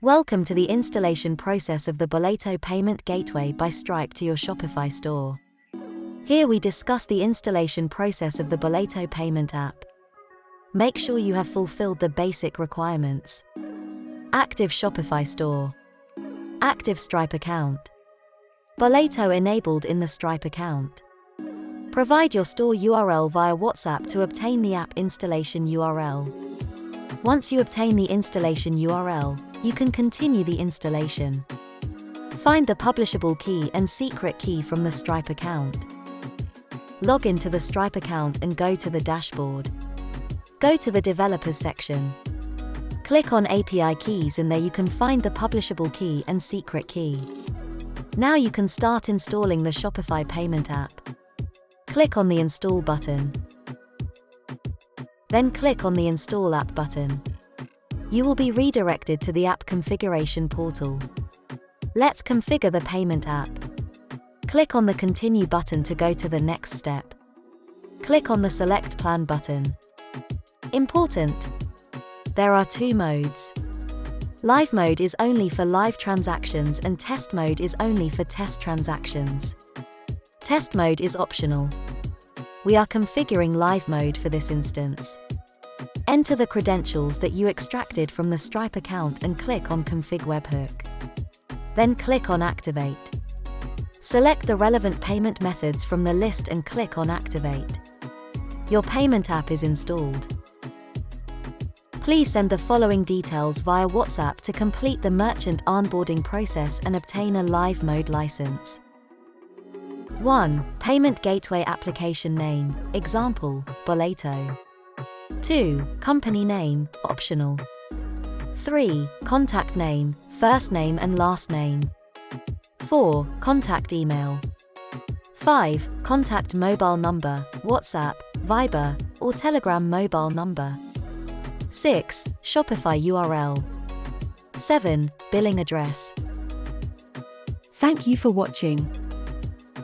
Welcome to the installation process of the Boleto Payment Gateway by Stripe to your Shopify store. Here we discuss the installation process of the Boleto Payment app. Make sure you have fulfilled the basic requirements. Active Shopify store. Active Stripe account. Boleto enabled in the Stripe account. Provide your store URL via WhatsApp to obtain the app installation URL. Once you obtain the installation URL, you can continue the installation. Find the publishable key and secret key from the Stripe account. Log into the Stripe account and go to the dashboard. Go to the Developers section. Click on API keys and there you can find the publishable key and secret key. Now you can start installing the Shopify Payment app. Click on the Install button. Then click on the Install App button. You will be redirected to the app configuration portal. Let's configure the payment app. Click on the Continue button to go to the next step. Click on the Select Plan button. Important! There are two modes. Live mode is only for live transactions and test mode is only for test transactions. Test mode is optional. We are configuring live mode for this instance. Enter the credentials that you extracted from the Stripe account and click on Config Webhook. Then click on Activate. Select the relevant payment methods from the list and click on Activate. Your payment app is installed. Please send the following details via WhatsApp to complete the merchant onboarding process and obtain a live mode license. 1. Payment Gateway Application Name, example, Boleto. 2. Company name, optional. 3. Contact name, first name and last name. 4. Contact email. 5. Contact mobile number, WhatsApp, Viber, or Telegram mobile number. 6. Shopify URL. 7. Billing address. Thank you for watching.